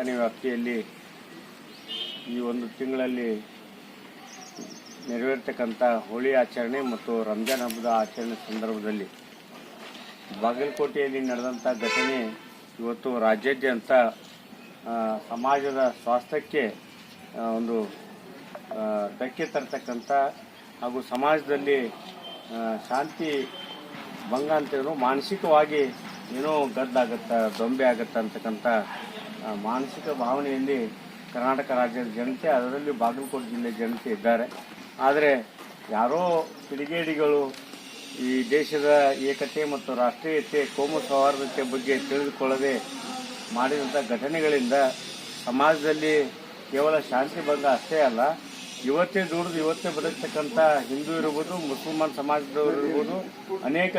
ಕಾರ್ಖಾನೆ ವ್ಯಾಪ್ತಿಯಲ್ಲಿ ಈ ಒಂದು ತಿಂಗಳಲ್ಲಿ ನೆರವೇರ್ತಕ್ಕಂಥ ಹೋಳಿ ಆಚರಣೆ ಮತ್ತು ರಂಜಾನ್ ಹಬ್ಬದ ಆಚರಣೆ ಸಂದರ್ಭದಲ್ಲಿ ಬಾಗಲಕೋಟೆಯಲ್ಲಿ ನಡೆದಂಥ ಘಟನೆ ಇವತ್ತು ರಾಜ್ಯಾದ್ಯಂತ ಸಮಾಜದ ಸ್ವಾಸ್ಥ್ಯಕ್ಕೆ ಒಂದು ಧಕ್ಕೆ ತರ್ತಕ್ಕಂಥ ಹಾಗೂ ಸಮಾಜದಲ್ಲಿ ಶಾಂತಿ ಭಂಗ ಅಂತೇನೋ ಮಾನಸಿಕವಾಗಿ ಏನೋ ದೊಂಬೆ ಆಗುತ್ತೆ ಅಂತಕ್ಕಂಥ ಮಾನಸಿಕ ಭಾವನೆಯಲ್ಲಿ ಕರ್ನಾಟಕ ರಾಜ್ಯದ ಜನತೆ, ಅದರಲ್ಲಿ ಬಾಗಲಕೋಟೆ ಜಿಲ್ಲೆ ಜನತೆ ಇದ್ದಾರೆ. ಆದರೆ ಯಾರೋ ಕಿಡಿಗೇಡಿಗಳು ಈ ದೇಶದ ಏಕತೆ ಮತ್ತು ರಾಷ್ಟ್ರೀಯತೆ, ಕೋಮು ಸೌಹಾರ್ದತೆ ಬಗ್ಗೆ ತಿಳಿದುಕೊಳ್ಳದೆ ಮಾಡಿದಂಥ ಘಟನೆಗಳಿಂದ ಸಮಾಜದಲ್ಲಿ ಕೇವಲ ಶಾಂತಿ ಭಂಗ ಅಷ್ಟೇ ಅಲ್ಲ, ಇವತ್ತೇ ದುಡಿದು ಇವತ್ತೇ ಬದುಕ್ತಕ್ಕಂಥ ಹಿಂದೂ ಇರ್ಬೋದು, ಮುಸಲ್ಮಾನ್ ಸಮಾಜದವರು ಇರ್ಬೋದು, ಅನೇಕ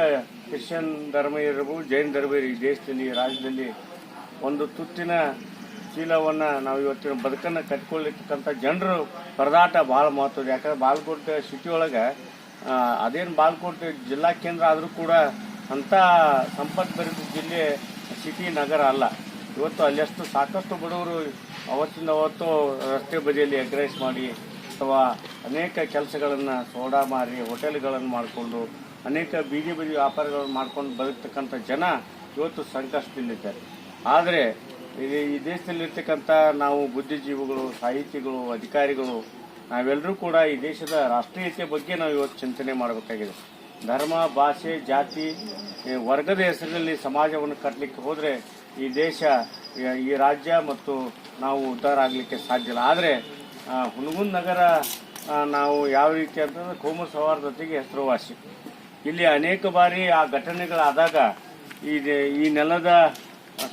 ಕ್ರಿಶ್ಚಿಯನ್ ಧರ್ಮ ಇರ್ಬೋದು, ಜೈನ ಧರ್ಮ ಈ ದೇಶದಲ್ಲಿ ರಾಜ್ಯದಲ್ಲಿ ಒಂದು ತುತ್ತಿನ ಚೀಲವನ್ನು ನಾವು ಇವತ್ತಿನ ಬದುಕನ್ನು ಕಟ್ಕೊಳ್ಳಿರ್ತಕ್ಕಂಥ ಜನರು ಪರದಾಟ ಭಾಳ ಮಹತ್ವದ. ಯಾಕಂದ್ರೆ ಬಾಗಲಕೋಟೆ ಸಿಟಿ ಒಳಗೆ ಅದೇನು ಬಾಗಲಕೋಟೆ ಜಿಲ್ಲಾ ಕೇಂದ್ರ ಆದರೂ ಕೂಡ ಅಂಥ ಸಂಪತ್ತು ಭರಿತ ಜಿಲ್ಲೆ ಸಿಟಿ ನಗರ ಅಲ್ಲ. ಇವತ್ತು ಅಲ್ಲಷ್ಟು ಸಾಕಷ್ಟು ಬಡವರು ಅವತ್ತಿಂದ ಅವತ್ತು ರಸ್ತೆ ಬದಿಯಲ್ಲಿ ಎಗ್ರೈಸ್ ಮಾಡಿ ಅಥವಾ ಅನೇಕ ಕೆಲಸಗಳನ್ನು ಸೋಡಾ ಮಾರಿ ಹೋಟೆಲ್ಗಳನ್ನು ಮಾಡಿಕೊಂಡು ಅನೇಕ ಬೀದಿ ಬದಿ ವ್ಯಾಪಾರಗಳನ್ನು ಮಾಡ್ಕೊಂಡು ಬದುಕ್ತಕ್ಕಂಥ ಜನ ಇವತ್ತು ಸಂಕಷ್ಟದಲ್ಲಿದ್ದಾರೆ. ಆದರೆ ಈ ದೇಶದಲ್ಲಿರ್ತಕ್ಕಂಥ ನಾವು ಬುದ್ಧಿಜೀವಿಗಳು, ಸಾಹಿತಿಗಳು, ಅಧಿಕಾರಿಗಳು ನಾವೆಲ್ಲರೂ ಕೂಡ ಈ ದೇಶದ ರಾಷ್ಟ್ರೀಯತೆ ಬಗ್ಗೆ ನಾವು ಇವತ್ತು ಚಿಂತನೆ ಮಾಡಬೇಕಾಗಿದೆ. ಧರ್ಮ, ಭಾಷೆ, ಜಾತಿ, ವರ್ಗದ ಹೆಸರಿನಲ್ಲಿ ಸಮಾಜವನ್ನು ಕಟ್ಟಲಿಕ್ಕೆ ಹೋದರೆ ಈ ದೇಶ, ಈ ರಾಜ್ಯ ಮತ್ತು ನಾವು ಉದ್ಧಾರ ಆಗಲಿಕ್ಕೆ ಸಾಧ್ಯ ಇಲ್ಲ. ಆದರೆ ಹುನಗುಂದ ನಗರ ನಾವು ಯಾವ ರೀತಿ ಅಂತಂದ್ರೆ ಕೋಮು ಸೌಹಾರ್ದತೆಗೆ ಹೆಸರುವಾಸಿ. ಇಲ್ಲಿ ಅನೇಕ ಬಾರಿ ಆ ಘಟನೆಗಳಾದಾಗ ಈ ನೆಲದ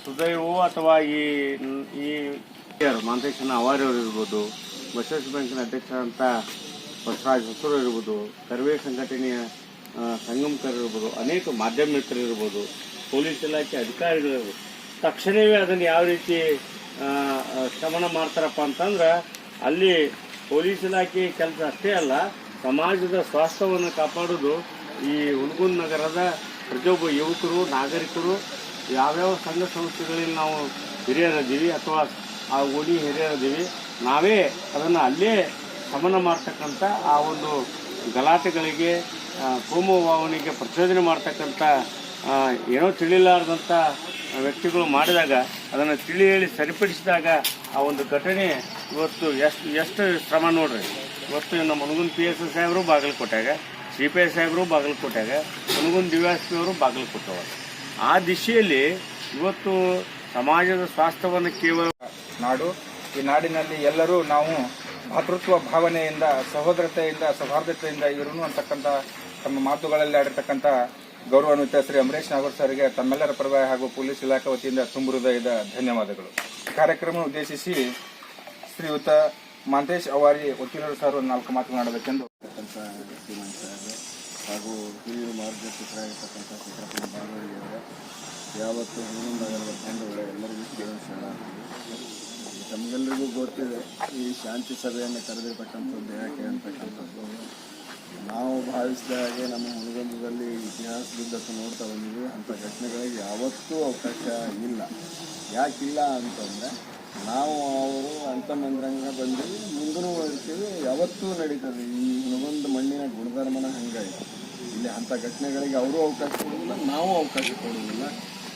ಸುದೈವೋ ಅಥವಾ ಈ ಮಾಂತೇಶನ ಅವಾರ್ಯವರು ಇರ್ಬೋದು, ಬಸವೇಶ್ವರ ಬ್ಯಾಂಕಿನ ಅಧ್ಯಕ್ಷರಾದಂಥ ಬಸವರಾಜ್ ಹೊಸೂರು ಇರ್ಬೋದು, ಕರ್ವೇ ಸಂಘಟನೆಯ ಸಂಗಮಕರ್ ಇರ್ಬೋದು, ಅನೇಕ ಮಾಧ್ಯಮ ಮಿತ್ರರು ಇರ್ಬೋದು, ಪೊಲೀಸ್ ಇಲಾಖೆ ಅಧಿಕಾರಿಗಳಿರ್ಬೋದು, ತಕ್ಷಣವೇ ಅದನ್ನು ಯಾವ ರೀತಿ ಶಮನ ಮಾಡ್ತಾರಪ್ಪ ಅಂತಂದ್ರೆ ಅಲ್ಲಿ ಪೊಲೀಸ್ ಇಲಾಖೆ ಕೆಲಸ ಅಷ್ಟೇ ಅಲ್ಲ, ಸಮಾಜದ ಸ್ವಾಸ್ಥ್ಯವನ್ನು ಕಾಪಾಡೋದು ಈ ಹುನಗುಂದ ನಗರದ ಪ್ರತಿಯೊಬ್ಬ ಯುವಕರು, ನಾಗರಿಕರು, ಯಾವ್ಯಾವ ಸಂಘ ಸಂಸ್ಥೆಗಳಲ್ಲಿ ನಾವು ಹಿರಿಯರಿದ್ದೀವಿ ಅಥವಾ ಆ ಓಣಿ ಹಿರಿಯರಿದ್ದೀವಿ, ನಾವೇ ಅದನ್ನು ಅಲ್ಲೇ ಶಮನ ಮಾಡ್ತಕ್ಕಂಥ ಆ ಒಂದು ಗಲಾಟೆಗಳಿಗೆ, ಕೋಮು ಭಾವನೆಗೆ ಪ್ರಚೋದನೆ ಮಾಡ್ತಕ್ಕಂಥ ಏನೋ ತಿಳಿಲಾರದಂಥ ವ್ಯಕ್ತಿಗಳು ಮಾಡಿದಾಗ ಅದನ್ನು ತಿಳಿ ಹೇಳಿ ಸರಿಪಡಿಸಿದಾಗ ಆ ಒಂದು ಘಟನೆ ಇವತ್ತು ಎಷ್ಟು ಶ್ರಮ ನೋಡ್ರಿ. ಇವತ್ತು ನಮ್ಮ ಹುನಗುಂದ PSI ಸಾಹೇಬರು ಬಾಗಲಕೋಟೆಯಾಗ, CPI ಸಾಹೇಬರು ಬಾಗಲಕೋಟೆಯಾಗ, ಹುನಗುಂದ DYSP ಅವರು ಬಾಗಲಕೋಟೆಯವರು. ಆ ದಿಶೆಯಲ್ಲಿ ಇವತ್ತು ಸಮಾಜದ ಸ್ವಾಸ್ಥ್ಯವನ್ನು ಕೇವಲ ನಾಡು, ಈ ನಾಡಿನಲ್ಲಿ ಎಲ್ಲರೂ ನಾವು ಭಾತೃತ್ವ ಭಾವನೆಯಿಂದ, ಸಹೋದರತೆಯಿಂದ, ಸೌಹಾರ್ದತೆಯಿಂದ ಇರೋನು ಅಂತಕ್ಕಂಥ ತಮ್ಮ ಮಾತುಗಳಲ್ಲಿ ಆಡಿರ್ತಕ್ಕಂಥ ಗೌರವಾನ್ವಿತ ಶ್ರೀ ಅಮರೇಶ್ ನಾಗೂರ್ ಸರ್ಗೆ ತಮ್ಮೆಲ್ಲರ ಪರವಾಗಿ ಹಾಗೂ ಪೊಲೀಸ್ ಇಲಾಖೆ ವತಿಯಿಂದ ತುಂಬ ಹೃದಯದ ಧನ್ಯವಾದಗಳು. ಕಾರ್ಯಕ್ರಮ ಉದ್ದೇಶಿಸಿ ಶ್ರೀಯುತ ಮಾಂತೇಶ್ ಅವಾರಿ ವಕೀಲರು ಸರ್ ಒಂದು 4 ಮಾತುಗಳಾಡಬೇಕೆಂದು ಹಾಗೂ ಹಿರಿಯ ಮಾರ್ಗದರ್ಶಕರಾಗಿರ್ತಕ್ಕಂಥ ಚಿತ್ರಪ್ಪನ ಬಾಗವಳಿಯವರೇ, ಯಾವತ್ತು ಹುನಗುಂದ ನಗರದ ಬಂಧುಗಳೇ, ಎಲ್ಲರಿಗೂ ಶರಣ. ತಮಗೆಲ್ಲರಿಗೂ ಗೊತ್ತಿದೆ ಈ ಶಾಂತಿ ಸಭೆಯನ್ನು ಕರೆದಿರ್ತಕ್ಕಂಥದ್ದು ಯಾಕೆ ಅಂತಕ್ಕಂಥದ್ದು. ನಾವು ಭಾವಿಸಿದ ಹಾಗೆ ನಮ್ಮ ಹುನಗುಂದದಲ್ಲಿ ಇತಿಹಾಸದುದ್ದಕ್ಕೂ ನೋಡ್ತಾ ಬಂದಿದ್ದೀವಿ. ಅಂಥ ಘಟನೆಗಳಿಗೆ ಯಾವತ್ತೂ ಅವಕಾಶ ಇಲ್ಲ. ಯಾಕಿಲ್ಲ ಅಂತಂದರೆ ನಾವು ಅವರು ಅಂತಮಂದ್ರಂಗ ಬಂದೀವಿ, ಮುಂದೂ ಇರ್ತೀವಿ, ಯಾವತ್ತೂ ನಡೀತದೆ. ಈ ಹುನಗುಂದ ಮಣ್ಣಿನ ಗುಣಧರ್ಮನ ಹಂಗಾಯಿತು. ಇಲ್ಲಿ ಅಂಥ ಘಟನೆಗಳಿಗೆ ಅವರು ಅವಕಾಶ ಕೊಡೋದಿಲ್ಲ, ನಾವು ಅವಕಾಶ ಕೊಡೋದಿಲ್ಲ.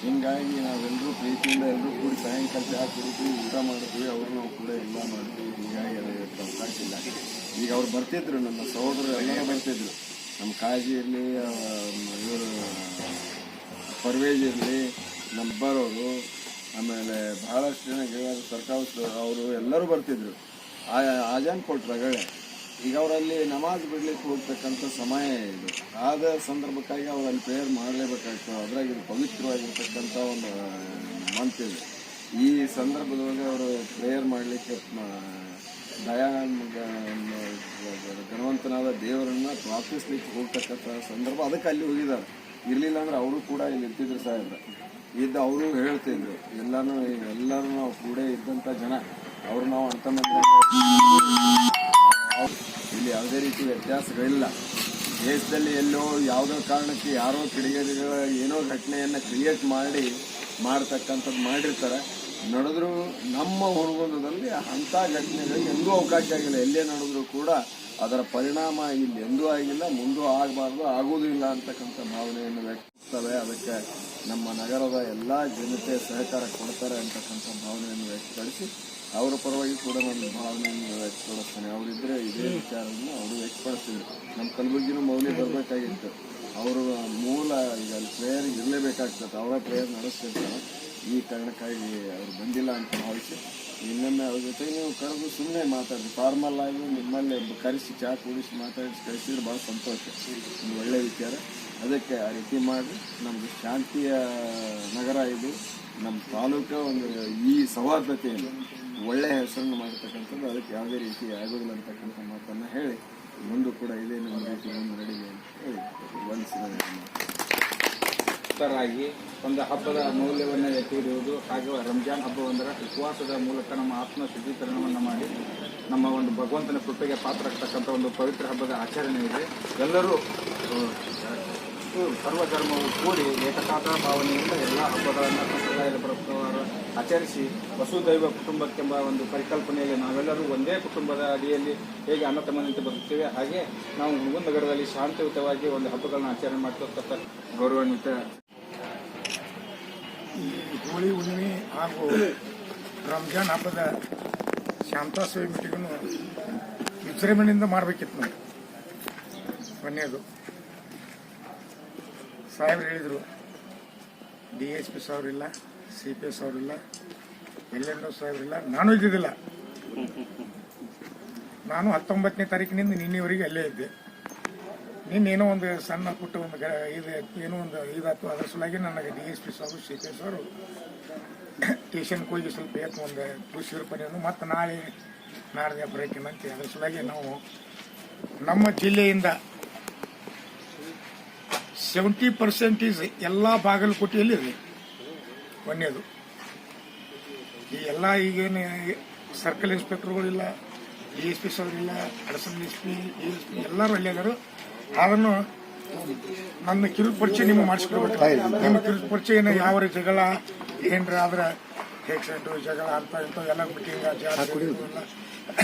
ಹೀಗಾಗಿ ನಾವೆಲ್ಲರೂ ಪ್ರೀತಿಯಿಂದ ಎಲ್ಲರೂ ಕೂಡಿ ಸಾಯಂಕಾಲ ಚಹಾ ಕುಡಿತೀವಿ, ಊಟ ಮಾಡ್ತೀವಿ, ಅವರು ನಾವು ಕೂಡ ಎಲ್ಲ ಮಾಡ್ತೀವಿ. ಹೀಗಾಗಿ ಅದಕ್ಕೆ ಅವಕಾಶ ಇಲ್ಲ. ಈಗ ಅವ್ರು ಬರ್ತಿದ್ರು, ನಮ್ಮ ಸಹೋದರರು ಎಲ್ಲರೂ ಬರ್ತಿದ್ರು. ನಮ್ಮ ಕಾಜಿ ಇರಲಿ, ಇವರು ಪರ್ವೇಜ್ ಇರಲಿ, ನಮ್ಮ ಬರೋರು, ಆಮೇಲೆ ಬಹಳಷ್ಟು ಜನ ಸರ್ಕಾರ ಅವರು ಎಲ್ಲರೂ ಬರ್ತಿದ್ರು. ಆಜಾನ್ ಕೊಟ್ರಾಗಳೆ ಈಗ ಅವರಲ್ಲಿ ನಮಾಜ್ ಬಿಡ್ಲಿಕ್ಕೆ ಹೋಗ್ತಕ್ಕಂಥ ಸಮಯ ಇದು. ಆದ ಸಂದರ್ಭಕ್ಕಾಗಿ ಅವರಲ್ಲಿ ಪ್ರೇಯರ್ ಮಾಡಲೇಬೇಕಾಗ್ತದೆ. ಅದ್ರಾಗ ಇದು ಪವಿತ್ರವಾಗಿರ್ತಕ್ಕಂಥ ಒಂದು ಮಂತ್ ಇದೆ. ಈ ಸಂದರ್ಭದೊಳಗೆ ಅವರು ಪ್ರೇಯರ್ ಮಾಡಲಿಕ್ಕೆ ಗಣವಂತನಾದ ದೇವರನ್ನ ಪ್ರಾರ್ಥಿಸ್ಲಿಕ್ಕೆ ಹೋಗ್ತಕ್ಕಂಥ ಸಂದರ್ಭ, ಅದಕ್ಕೆ ಅಲ್ಲಿ ಹೋಗಿದ್ದಾರೆ. ಇರಲಿಲ್ಲ ಅಂದ್ರೆ ಅವರು ಕೂಡ ಇಲ್ಲಿ ಇರ್ತಿದ್ರು ಸಾಹೇಬ್ರ ಇದ್ದ. ಅವರು ಹೇಳ್ತಿದ್ರು ಎಲ್ಲರೂ ನಾವು ಕೂಡ ಇದ್ದಂಥ ಜನ, ಅವರು ನಾವು ಇಲ್ಲಿ ಯಾವುದೇ ರೀತಿ ವ್ಯತ್ಯಾಸಗಳಿಲ್ಲ. ದೇಶದಲ್ಲಿ ಎಲ್ಲೋ ಯಾವುದೋ ಕಾರಣಕ್ಕೆ ಯಾರೋ ಕಿಡಿಗೇಡಿಗಳ ಏನೋ ಘಟನೆಯನ್ನು ಕ್ರಿಯೇಟ್ ಮಾಡ್ತಕ್ಕಂಥದ್ದು ಮಾಡಿರ್ತಾರೆ. ನಡೆದ್ರು ನಮ್ಮ ಹುಣಗುಂದದಲ್ಲಿ ಅಂಥ ಘಟನೆಗಳಿಗೆ ಎಂದೂ ಅವಕಾಶ ಆಗಿಲ್ಲ. ಎಲ್ಲೇ ನಡೆದ್ರು ಕೂಡ ಅದರ ಪರಿಣಾಮ ಇಲ್ಲಿ ಎಂದೂ ಆಗಿಲ್ಲ, ಮುಂದೂ ಆಗಬಾರ್ದು, ಆಗುವುದೂ ಇಲ್ಲ ಅಂತಕ್ಕಂಥ ಭಾವನೆಯನ್ನು ವ್ಯಕ್ತವೆ. ಅದಕ್ಕೆ ನಮ್ಮ ನಗರದ ಎಲ್ಲ ಜನತೆ ಸಹಕಾರ ಕೊಡ್ತಾರೆ ಅಂತಕ್ಕಂಥ ಭಾವನೆಯನ್ನು ವ್ಯಕ್ತಪಡಿಸಿ ಅವರ ಪರವಾಗಿ ಕೂಡ ನನ್ನ ಭಾವನೆಯನ್ನು ವ್ಯಕ್ತಪಡಿಸ್ತಾನೆ. ಅವರಿದ್ದರೆ ಇದೇ ವಿಚಾರವನ್ನು ಅವರು ವ್ಯಕ್ತಪಡಿಸ್ತಿದ್ರು. ನಮ್ಮ ಕಲಬುರಗಿನೂ ಮೌಲ್ಯ ಬರಬೇಕಾಗಿತ್ತು. ಅವರು ಮೂಲ ಈಗ ಅಲ್ಲಿ ಪ್ರೇಯರ್ ಇರಲೇಬೇಕಾಗ್ತದೆ, ಅವರ ಪ್ರೇಯರ್ ನಡೆಸ್ತಿರ್ತಾರೆ. ಈ ಕಾರಣಕ್ಕಾಗಿ ಅವರು ಬಂದಿಲ್ಲ ಅಂತ ಭಾವಿಸಿ ಇನ್ನೊಮ್ಮೆ ಅವ್ರ ಜೊತೆಗೆ ನೀವು ಕರೆದು ಸುಮ್ಮನೆ ಮಾತಾಡಿ ಫಾರ್ಮಲ್ ಆಗಿ ನಿಮ್ಮಲ್ಲಿ ಕರೆಸಿ ಚಹಾ ಕೂಡಿಸಿ ಮಾತಾಡಿಸಿ ಕಳಿಸಿದ್ರೆ ಭಾಳ ಸಂತೋಷ, ಒಂದು ಒಳ್ಳೆಯ ವಿಚಾರ. ಅದಕ್ಕೆ ಆ ರೀತಿ ಮಾಡಿ ನಮ್ಮದು ಶಾಂತಿಯ ನಗರ ಇದು, ನಮ್ಮ ತಾಲೂಕು ಒಂದು ಈ ಸೌಹಾರ್ದತೆಯನ್ನು ಒಳ್ಳೆಯ ಹೆಸರನ್ನು ಮಾಡತಕ್ಕಂಥದ್ದು. ಅದಕ್ಕೆ ಯಾವುದೇ ರೀತಿ ಆಗೋದಿಲ್ಲ ಅಂತಕ್ಕಂಥ ಮಾತನ್ನು ಹೇಳಿ ಮುಂದೂ ಕೂಡ ಇದೇ ನಮ್ಮ ರೀತಿ ಮುಂದೆ ನಡೀಲಿ ಅಂತ ಹೇಳಿ ವಂದಿಸಿದಾಗಿ ಒಂದು ಹಬ್ಬದ ಮೌಲ್ಯವನ್ನು ಎತ್ತಿ ಹಿಡಿಯುವುದು ಹಾಗೂ ರಂಜಾನ್ ಹಬ್ಬವೆಂದರೆ ಉಪವಾಸದ ಮೂಲಕ ನಮ್ಮ ಆತ್ಮ ಶುದ್ಧೀಕರಣವನ್ನು ಮಾಡಿ ನಮ್ಮ ಒಂದು ಭಗವಂತನ ಕೃಪೆಗೆ ಪಾತ್ರರಾಗ್ತಕ್ಕಂಥ ಒಂದು ಪವಿತ್ರ ಹಬ್ಬದ ಆಚರಣೆ ಇದೆ. ಎಲ್ಲರೂ ಸರ್ವಧರ್ಮವು ಕೂಡಿ ಏಕತಾದ ಭಾವನೆಯಿಂದ ಎಲ್ಲ ಹಬ್ಬಗಳನ್ನು ಸಂಪ್ರದಾಯದ ಪ್ರಕಾರ ಆಚರಿಸಿ ವಸುದೈವ ಕುಟುಂಬಕ್ಕೆಂಬ ಒಂದು ಪರಿಕಲ್ಪನೆಯಲ್ಲಿ ನಾವೆಲ್ಲರೂ ಒಂದೇ ಕುಟುಂಬದ ಅಡಿಯಲ್ಲಿ ಹೇಗೆ ಅಣ್ಣ ತಮ್ಮನಂತೆ ಬರುತ್ತೇವೆ, ಹಾಗೆ ನಾವು ಹುಣಗುಂದ ನಗರದಲ್ಲಿ ಶಾಂತಿಯುತವಾಗಿ ಒಂದು ಹಬ್ಬಗಳನ್ನ ಆಚರಣೆ ಮಾಡ್ತಕ್ಕಂಥ ಗೌರವಾನ್ವಿತ ಈ ಹೋಳಿ ಹುಣ್ಣಿಮೆ ಹಾಗೂ ರಂಜಾನ್ ಹಬ್ಬದ ಶಾಂತಾಶ್ರಯ ಮೀಟಿಂಗನ್ನು ವಿಜೃಂಭಣೆಯಿಂದ ಮಾಡಬೇಕಿತ್ತು. ನಾವು ಮೊನ್ನೆದು ಸಾಹೇಬ್ರು ಹೇಳಿದರು, DSP ಸಾಹೇಬ್ರಿಲ್ಲ, CPS ಸಾಹೇಬ್ರಿಲ್ಲ, LNO ಸಾಹೇಬ್ರಿಲ್ಲ, ನಾನು ಇದ್ದಿದ್ದಿಲ್ಲ. ನಾನು 19ನೇ ತಾರೀಕಿನಿಂದ ನಿನ್ನೆವರೆಗೆ ಅಲ್ಲೇ ಇದ್ದೆ. ನಿನ್ನೇನೋ ಒಂದು ಸಣ್ಣ ಪುಟ್ಟ ಒಂದು ಏನೋ ಒಂದು ಇದಾಯ್ತು. ಅದರ ಸಲುವಾಗಿ ನನಗೆ DSP ಸಾಹೇಬರು CPS ಅವರು ಸ್ಟೇಷನ್ಗೆ ಹೋಗಿ ಸ್ವಲ್ಪ ಒಂದು ಖುಷಿರ ಪನಿಯನ್ನು ಮತ್ತು ನಾಳೆ ಬರೋಕೇನಂತೆ. ಅದರ ಸಲುವಾಗಿ ನಾವು ನಮ್ಮ ಜಿಲ್ಲೆಯಿಂದ 70% ಎಲ್ಲ ಬಾಗಲಕೋಟೆಯಲ್ಲಿ ಇದೆ ಒಂದೇದು. ಈ ಎಲ್ಲ ಈಗೇನು ಸರ್ಕಲ್ ಇನ್ಸ್ಪೆಕ್ಟರ್ಗಳಿಲ್ಲ, DSP ಸಾಹೇಬ್ರಿಲ್ಲ, ಅಡಿಷನಲ್ SP ಎಲ್ಲರೂ ಅಲ್ಲಿಯಾದರು. ಅದನ್ನು ನನ್ನ ಕಿರು ಪರಿಚಯ ನಿಮಗೆ ಮಾಡಿಸ್ಕೊಡ್ಬೇಕು. ನಿಮ್ಮ ಕಿರು ಪರಿಚಯ ಯಾವ ಜಗಳ ಏನ್ರ ಆದ್ರೆ ಆಕ್ಸಿಡೆಂಟು ಜಗಳ ಅಂತ ಇಂಥವೆಲ್ಲ ಮೀಟಿಂಗ್ ಜಾತ್ರೆ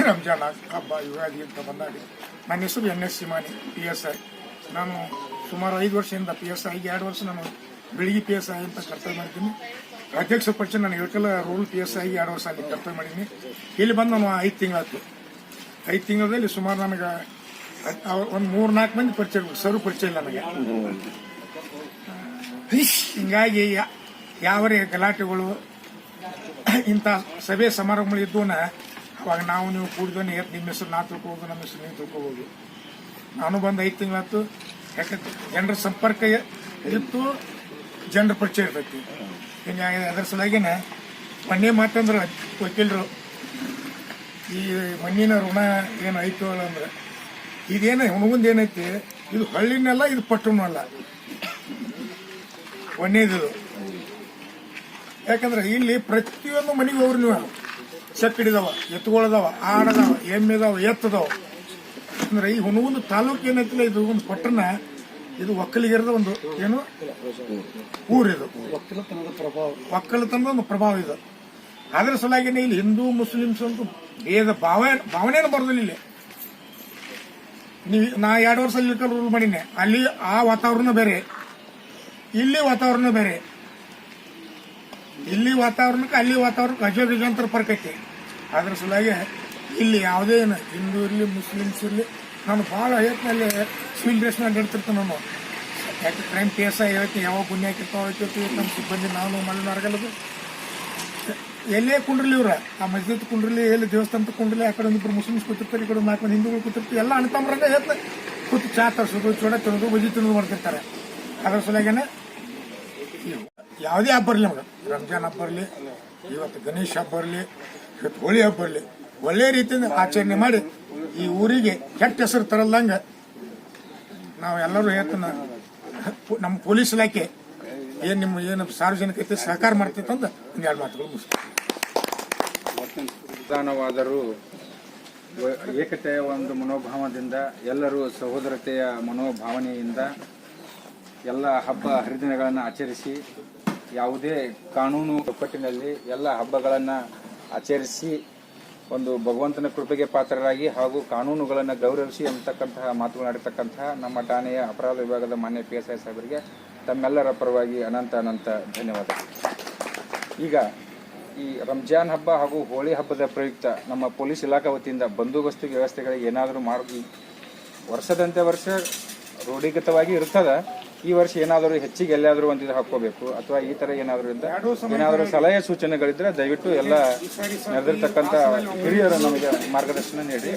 ರಂಜಾನ್ ಹಬ್ಬ ಯುಗಾದಿ ಅಂತ ಬಂದಾಗ ನನ್ನ ಹೆಸರು NS ಸಿಮಾನಿ, PSI. ನಾನು ಸುಮಾರು 5 ವರ್ಷದಿಂದ PSI, 2 ವರ್ಷ ನಾನು ಬೆಳಿಗ್ಗೆ PSI ಅಂತ ಕರ್ತವ್ಯ ಮಾಡಿದ್ದೀನಿ. ಅಧ್ಯಕ್ಷ ಪರಿಚಯ ನಾನು ಇಳಕಲ್ಲ ರೂಲ್ PSI 2 ವರ್ಷ ಅಲ್ಲಿ ಕರ್ತವ್ಯ ಮಾಡಿದ್ದೀನಿ. ಇಲ್ಲಿ ಬಂದು ನಾನು 5 ತಿಂಗಳಾಯ್ತು. 5 ತಿಂಗಳಲ್ಲಿ ಸುಮಾರು ನನಗೆ ಒಂದು 3-4 ಮಂದಿ ಪರಿಚಯ, ಸರು ಪರಿಚಯ ಇಲ್ಲ ನನಗೆ. ಹಿಂಗಾಗಿ ಯಾವರೇ ಗಲಾಟೆಗಳು ಇಂಥ ಸಭೆ ಸಮಾರಂಭಗಳು ಇದ್ದವನ್ನ ಅವಾಗ ನೀವು ಕೂಡಿದವನ್ನ ನಿಮ್ಮ ಹೆಸರು ನಾ ತಿಳ್ಕೋಬೋದು, ನಮ್ಮ ಹೆಸರು ನೀವು ತಿಳ್ಕೋಬೋದು. ನಾನು ಬಂದು 5 ತಿಂಗಳಾಯ್ತು. ಯಾಕಂದ್ರೆ ಜನರ ಸಂಪರ್ಕ ಇತ್ತು, ಜನರ ಪರಿಚಯ ಇರ್ತೈತಿ. ಹಿಂಗಾಗಿ ಅದರ ಸಲುವಾಗಿನ ಮೊನ್ನೆ ಮಾತಂದ್ರೆ ವಕೀಲರು ಈ ಮಣ್ಣಿನ ಋಣ ಏನು ಐತು ಅಂದ್ರೆ ಇದೇನು ಹುಣಗುಂದ ಏನೈತಿ, ಇದು ಹಳ್ಳಿನಲ್ಲ, ಇದು ಪಟ್ಟಣ ಅಲ್ಲ, ಒಂದೇದು. ಯಾಕಂದ್ರೆ ಇಲ್ಲಿ ಪ್ರತಿಯೊಂದು ಮನೆಗೆ ಹೋಗ್ರಿ ನೀವು, ಚಕ್ಕಡಿದಾವ, ಎತ್ತುಗಳದಾವ, ಆಡದಾವ, ಎಮ್ಮೆದಾವ, ಎತ್ತದಾವ. ಅಂದ್ರೆ ಈ ಹುಣಗುಂದ ತಾಲೂಕು ಏನೈತಿಲ್ಲ, ಇದು ಒಂದು ಪಟ್ಟಣ, ಇದು ಒಕ್ಕಲಿಗರದ ಒಂದು ಏನು ಊರಿದು, ಒಕ್ಕಲತನದ ಒಂದು ಪ್ರಭಾವ ಇದು. ಅದರ ಸಲುವಾಗಿನೇ ಇಲ್ಲಿ ಹಿಂದೂ ಮುಸ್ಲಿಮ್ಸ್ ಅಂತ ಭೇದ ಭಾವನೆಯನ್ನು ಬರೋದಿಲ್ಲ. ಇಲ್ಲಿ ನಾ 2 ವರ್ಷ ಅಲ್ಲಿ ರೂಲ್ ಮಾಡೀನಿ. ಅಲ್ಲಿ ಆ ವಾತಾವರಣ ಬೇರೆ, ಇಲ್ಲಿ ವಾತಾವರಣ ಬೇರೆ. ಇಲ್ಲಿ ವಾತಾವರಣಕ್ಕೆ ಅಲ್ಲಿ ವಾತಾವರಣಕ್ಕೆ ಅಜಗಜಾಂತರ ಫರ್ಕ್ ಐತಿ. ಅದ್ರ ಸಲುವಾಗಿ ಇಲ್ಲಿ ಯಾವುದೇ ಹಿಂದೂ ಇರಲಿ ಮುಸ್ಲಿಮ್ಸ್ ಇರಲಿ, ನಾನು ಭಾಳ ಯತ್ನಲ್ಲಿ ಸಿವಿಲ್ ಡ್ರೆಸ್ನ ಅಡ್ಡಾಡ್ತಿರ್ತೀನಿ. ನಾನು ಯಾಕೆ ಕ್ರೈಮ್ PSI ಹೇಳ್ತೀನಿ, ಯಾವಾಗ ಪುಣ್ಯ ಹಾಕಿರ್ತಾವ ನಮ್ಮ ಸಿಬ್ಬಂದಿ ನಾವು ಮಲೆನಾರ್ಗಲ್ಲದು ಎಲ್ಲೇ ಕುಂಡ್ರಲಿ ಇವ್ರ ಆ ಮಸ್ಜಿದ್ ಕುಂಡ್ರಲಿ, ಎಲ್ಲಿ ದೇವಸ್ಥಾನದ ಕುಂಡ್ರಲಿ, ಆ ಕಡೆ ಒಂದಿಬ್ಬರು ಮುಸ್ಲಿಮ್ಸ್ ಕೂತಿರ್ತಾರೆ, ಈ ಕಡೆ 4 ಮಂದಿ ಹಿಂದೂಗಳು ಕೂತಿರ್ತೀವಿ. ಎಲ್ಲ ಅಣ್ತಂಬ್ರಂಗ ಹೇಳ್ತ ಕೂತು ಚಾ ತರಿಸೋದು, ಚೂಡ ತಿನ್ನೋದು, ಬಜ್ಜಿ ತಿನ್ನೋದು ಮಾಡ್ತಿರ್ತಾರೆ. ಅದ್ರ ಸಲುವಾಗೇನೆ ಯಾವುದೇ ಹಬ್ಬ ಬರಲಿ, ನಮ್ಗೆ ರಂಜಾನ್ ಹಬ್ಬ ಬರಲಿ, ಇವತ್ತು ಗಣೇಶ ಹಬ್ಬ ಬರಲಿ, ಇವತ್ತು ಹೋಳಿ ಹಬ್ಬ ಬರಲಿ, ಒಳ್ಳೆ ರೀತಿಯಿಂದ ಆಚರಣೆ ಮಾಡಿ ಈ ಊರಿಗೆ ಕೆಟ್ಟ ಹೆಸರು ತರಲ್ದಂಗ ನಾವು ಎಲ್ಲರೂ ಹೇಳ್ತಾನ ನಮ್ಮ ಪೊಲೀಸ್ ಇಲಾಖೆ ಏನು ಸಾರ್ವಜನಿಕತೆ ಸಹಕಾರ ಮಾಡ್ತೈತೆ ಅಂತ 2 ಮಾತುಗಳು ಮುಗಿಸ್ತೀವಿ. ಪ್ರಧಾನವಾದರೂ ಏಕತೆಯ ಒಂದು ಮನೋಭಾವದಿಂದ, ಎಲ್ಲರೂ ಸಹೋದರತೆಯ ಮನೋಭಾವನೆಯಿಂದ ಎಲ್ಲ ಹಬ್ಬ ಹರಿದಿನಗಳನ್ನು ಆಚರಿಸಿ ಯಾವುದೇ ಕಾನೂನು ಚೌಕಟ್ಟಿನಲ್ಲಿ ಎಲ್ಲ ಹಬ್ಬಗಳನ್ನ ಆಚರಿಸಿ ಒಂದು ಭಗವಂತನ ಕೃಪೆಗೆ ಪಾತ್ರರಾಗಿ ಹಾಗೂ ಕಾನೂನುಗಳನ್ನು ಗೌರವಿಸಿ ಅಂತಕ್ಕಂತಹ ಮಾತುಗಳಾಡಿರ್ತಕ್ಕಂತಹ ನಮ್ಮ ಠಾಣೆಯ ಅಪರಾಧ ವಿಭಾಗದ ಮಾನ್ಯ PSI ಸಾಹೇಬರಿಗೆ ತಮ್ಮೆಲ್ಲರ ಪರವಾಗಿ ಅನಂತ ಧನ್ಯವಾದಗಳು. ಈಗ ಈ ರಂಜಾನ್ ಹಬ್ಬ ಹಾಗೂ ಹೋಳಿ ಹಬ್ಬದ ಪ್ರಯುಕ್ತ ನಮ್ಮ ಪೊಲೀಸ್ ಇಲಾಖೆ ವತಿಯಿಂದ ಬಂದೋಬಸ್ತು ವ್ಯವಸ್ಥೆಗಳಿಗೆ ಏನಾದರೂ ಮಾಡಿ ವರ್ಷದಂತೆ ವರ್ಷ ರೂಢಿಗತವಾಗಿ ಇರ್ತದ. ಈ ವರ್ಷ ಏನಾದರೂ ಹೆಚ್ಚಿಗೆ ಎಲ್ಲಾದರೂ ಒಂದು ಇದು ಹಾಕೋಬೇಕು ಅಥವಾ ಈ ತರ ಏನಾದರೂ ಸಲಹೆ ಸೂಚನೆಗಳಿದ್ರೆ ದಯವಿಟ್ಟು ಎಲ್ಲ ನಡೆದಿರ್ತಕ್ಕಂಥ ಹಿರಿಯರು ನಮಗೆ ಮಾರ್ಗದರ್ಶನ ನೀಡಿ.